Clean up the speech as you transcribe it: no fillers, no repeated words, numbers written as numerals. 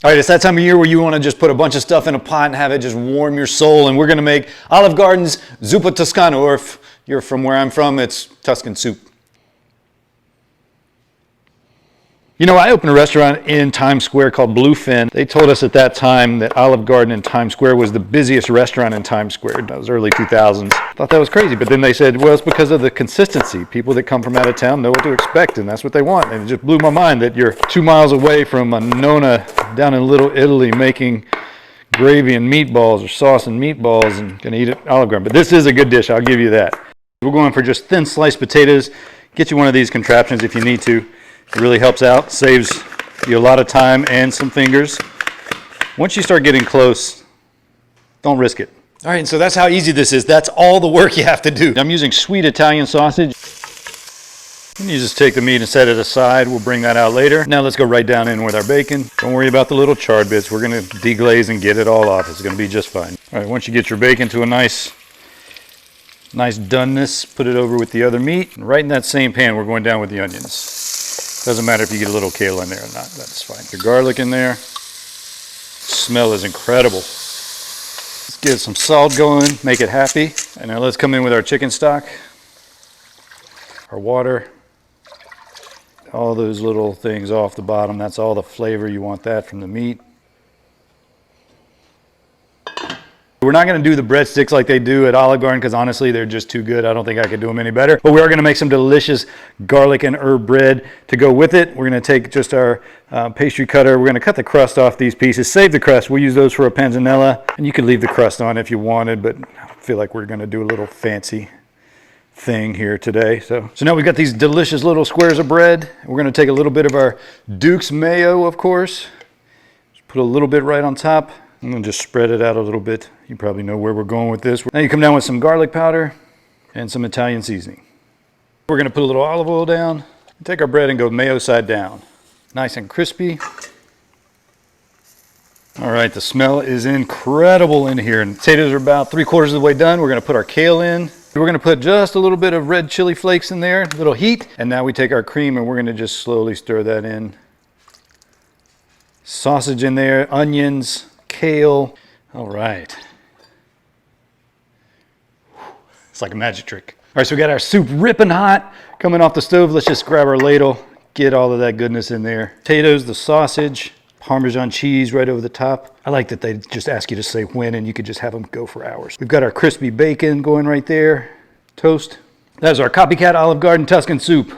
All right, it's that time of year where you want to just put a bunch of stuff in a pot and have it just warm your soul. And we're going to make Olive Garden's Zuppa Toscanna, or if you're from where I'm from, it's Tuscan soup. You know, I opened a restaurant in Times Square called Bluefin. They told us at that time that Olive Garden in Times Square was the busiest restaurant in Times Square. That was early 2000s. I thought that was crazy, but then they said, well, it's because of the consistency. People that come from out of town know what to expect, and that's what they want. And it just blew my mind that you're 2 miles away from a Nonna down in Little Italy making gravy and meatballs or sauce and meatballs and gonna eat at Olive Garden. But this is a good dish, I'll give you that. We're going for just thin sliced potatoes. Get you one of these contraptions if you need to. It really helps out, saves you a lot of time and some fingers. Once you start getting close, don't risk it. All right, and so that's how easy this is. That's all the work you have to do. I'm using sweet Italian sausage. You just take the meat and set it aside. We'll bring that out later. Now let's go right down in with our bacon. Don't worry about the little charred bits. We're gonna deglaze and get it all off. It's gonna be just fine. All right, once you get your bacon to a nice doneness, put it over with the other meat. And right in that same pan, we're going down with the onions. Doesn't matter if you get a little kale in there or not, that's fine. Your garlic in there. Smell is incredible. Let's get some salt going, make it happy. And now let's come in with our chicken stock, our water, all those little things off the bottom. That's all the flavor. You want that from the meat. We're not going to do the breadsticks like they do at Olive Garden because honestly they're just too good. I don't think I could do them any better. But we are going to make some delicious garlic and herb bread to go with it. We're going to take just our pastry cutter. We're going to cut the crust off these pieces. Save the crust. We'll use those for a panzanella. And you could leave the crust on if you wanted, but I feel like we're going to do a little fancy thing here today. So now we've got these delicious little squares of bread. We're going to take a little bit of our Duke's mayo, of course. Just put a little bit right on top. I'm going to just spread it out a little bit. You probably know where we're going with this. Now you come down with some garlic powder and some Italian seasoning. We're going to put a little olive oil down. Take our bread and go mayo side down. Nice and crispy. All right, the smell is incredible in here. And potatoes are about 3/4 of the way done. We're going to put our kale in. We're going to put just a little bit of red chili flakes in there, a little heat. And now we take our cream and we're going to just slowly stir that in. Sausage in there, onions, kale. All right. It's like a magic trick. All right, so we got our soup ripping hot coming off the stove. Let's just grab our ladle, get all of that goodness in there. Potatoes, the sausage, Parmesan cheese right over the top. I like that they just ask you to say when and you could just have them go for hours. We've got our crispy bacon going right there. Toast. That's our copycat Olive Garden Tuscan soup.